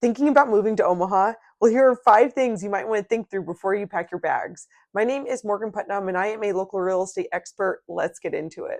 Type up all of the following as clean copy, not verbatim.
Thinking about moving to Omaha? Well, here are 5 things you might want to think through before you pack your bags. My name is Morgan Putnam, and I am a local real estate expert. Let's get into it.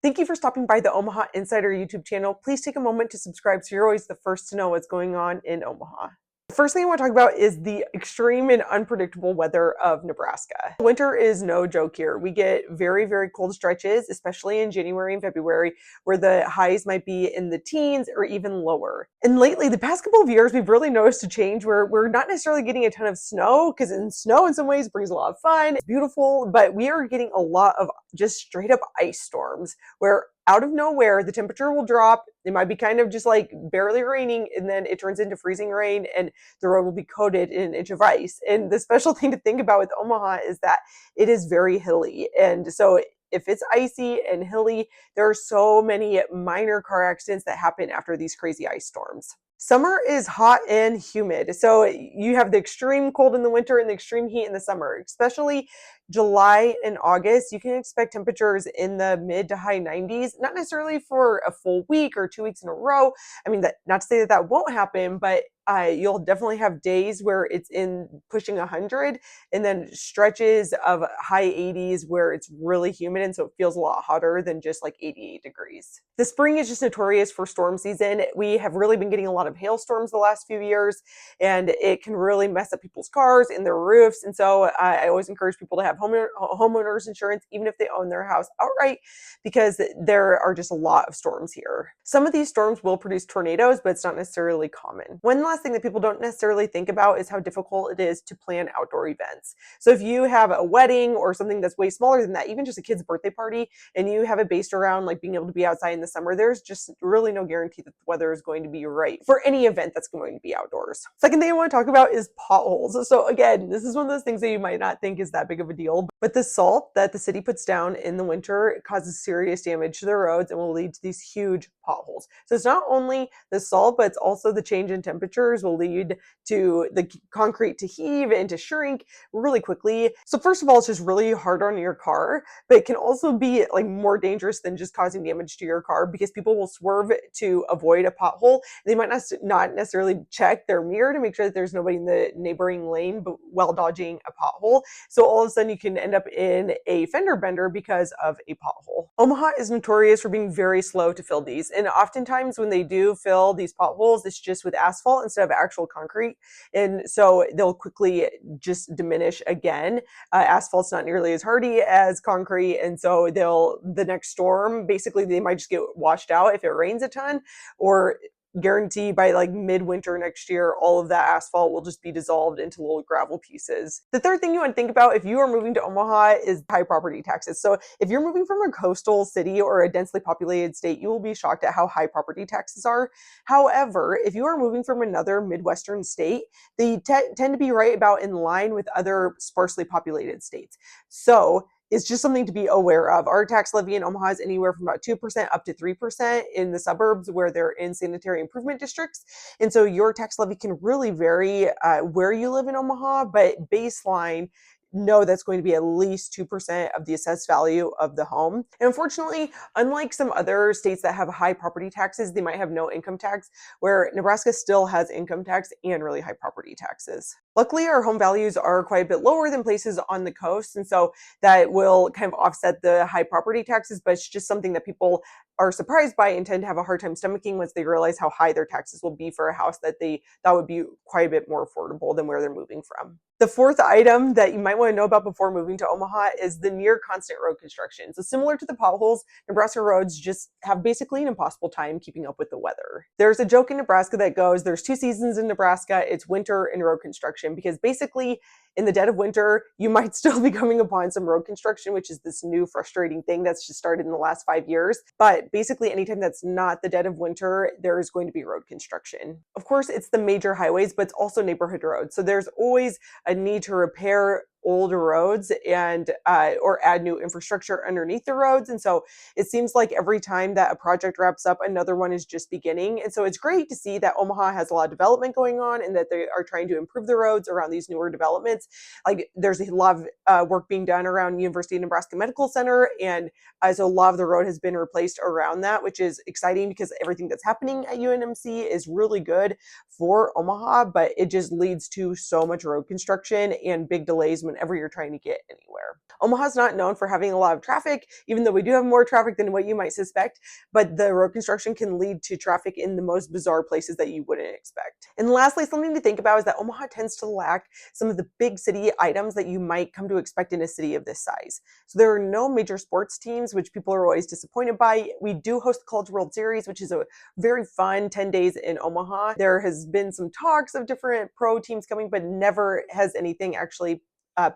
Thank you for stopping by the Omaha Insider YouTube channel. Please take a moment to subscribe so you're always the first to know what's going on in Omaha. The first thing I want to talk about is the extreme and unpredictable weather of Nebraska. Winter is no joke here. We get very, very cold stretches, especially in January and February, where the highs might be in the teens or even lower. And lately, the past couple of years, we've really noticed a change where we're not necessarily getting a ton of snow, because snow in some ways brings a lot of fun. It's beautiful, but we are getting a lot of just straight up ice storms where out of nowhere, the temperature will drop. It might be kind of just like barely raining, and then it turns into freezing rain, and the road will be coated in an inch of ice. And the special thing to think about with Omaha is that it is very hilly. And so if it's icy and hilly, there are so many minor car accidents that happen after these crazy ice storms. Summer is hot and humid. So you have the extreme cold in the winter and the extreme heat in the summer, especially July and August. You can expect temperatures in the mid to high 90s, not necessarily for a full week or 2 weeks in a row. I mean, that not to say that that won't happen, but you'll definitely have days where it's in pushing 100, and then stretches of high 80s where it's really humid, and so it feels a lot hotter than just like 88 degrees. The spring is just notorious for storm season. We have really been getting a lot of hailstorms the last few years, and it can really mess up people's cars and their roofs. And so I always encourage people to have homeowners insurance, even if they own their house outright, because there are just a lot of storms here. Some of these storms will produce tornadoes, but it's not necessarily common. One last thing that people don't necessarily think about is how difficult it is to plan outdoor events. So if you have a wedding or something that's way smaller than that, even just a kid's birthday party, and you have it based around like being able to be outside in the summer, there's just really no guarantee that the weather is going to be right for any event that's going to be outdoors. Second thing I want to talk about is potholes. So again, this is one of those things that you might not think is that big of a deal, but the salt that the city puts down in the winter causes serious damage to the roads and will lead to these huge potholes. So it's not only the salt, but it's also the change in temperatures will lead to the concrete to heave and to shrink really quickly. So first of all, it's just really hard on your car, but it can also be like more dangerous than just causing damage to your car, because people will swerve to avoid a pothole. They might not necessarily check their mirror to make sure that there's nobody in the neighboring lane, but while dodging a pothole. So all of a sudden you can end up in a fender bender because of a pothole. Omaha is notorious for being very slow to fill these. And oftentimes when they do fill these potholes, it's just with asphalt instead of actual concrete. And so they'll quickly just diminish again. Asphalt's not nearly as hardy as concrete. And so the next storm, basically they might just get washed out if it rains a ton, or guarantee by like midwinter next year, all of that asphalt will just be dissolved into little gravel pieces. The third thing you want to think about if you are moving to Omaha is high property taxes. So if you're moving from a coastal city or a densely populated state, you will be shocked at how high property taxes are. However, if you are moving from another Midwestern state, they tend to be right about in line with other sparsely populated states. So it's just something to be aware of. Our tax levy in Omaha is anywhere from about 2% up to 3% in the suburbs where they're in sanitary improvement districts. And so your tax levy can really vary where you live in Omaha, but baseline, know that's going to be at least 2% of the assessed value of the home. And unfortunately, unlike some other states that have high property taxes, they might have no income tax, where Nebraska still has income tax and really high property taxes. Luckily, our home values are quite a bit lower than places on the coast, and so that will kind of offset the high property taxes, but it's just something that people are surprised by and tend to have a hard time stomaching once they realize how high their taxes will be for a house that they thought would be quite a bit more affordable than where they're moving from. The fourth item that you might want to know about before moving to Omaha is the near constant road construction. So similar to the potholes, Nebraska roads just have basically an impossible time keeping up with the weather. There's a joke in Nebraska that goes, there's 2 seasons in Nebraska, it's winter and road construction, because basically in the dead of winter, you might still be coming upon some road construction, which is this new frustrating thing that's just started in the last 5 years. But basically, anytime that's not the dead of winter, there is going to be road construction. Of course, it's the major highways, but it's also neighborhood roads. So there's always a need to repair older roads and or add new infrastructure underneath the roads. And so it seems like every time that a project wraps up, another one is just beginning. And so it's great to see that Omaha has a lot of development going on and that they are trying to improve the roads around these newer developments. improvements. Like there's a lot of work being done around University of Nebraska Medical Center, and so a lot of the road has been replaced around that, which is exciting because everything that's happening at UNMC is really good for Omaha, but it just leads to so much road construction and big delays whenever you're trying to get anywhere. Omaha's not known for having a lot of traffic, even though we do have more traffic than what you might suspect, but the road construction can lead to traffic in the most bizarre places that you wouldn't expect. And lastly, something to think about is that Omaha tends to lack some of the big city items that you might come to expect in a city of this size. So there are no major sports teams, which people are always disappointed by. We do host the College World Series, which is a very fun 10 days in Omaha. There has been some talks of different pro teams coming, but never has anything actually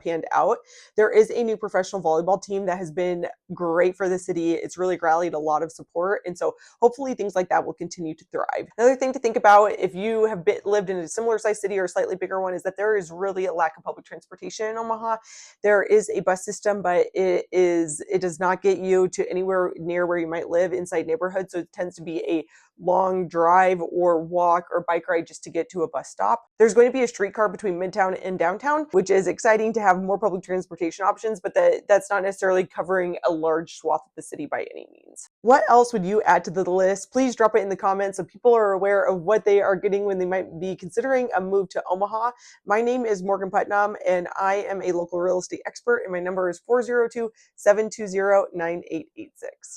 panned out. There is a new professional volleyball team that has been great for the city. It's really rallied a lot of support. And so hopefully things like that will continue to thrive. Another thing to think about if you have lived in a similar size city or a slightly bigger one is that there is really a lack of public transportation in Omaha. There is a bus system, but it does not get you to anywhere near where you might live inside neighborhoods. So it tends to be a long drive or walk or bike ride just to get to a bus stop. There's going to be a streetcar between Midtown and downtown, which is exciting to have more public transportation options, but that's not necessarily covering a large swath of the city by any means. What else would you add to the list? Please drop it in the comments so people are aware of what they are getting when they might be considering a move to Omaha. My name is Morgan Putnam, and I am a local real estate expert, and my number is 402-720-9886.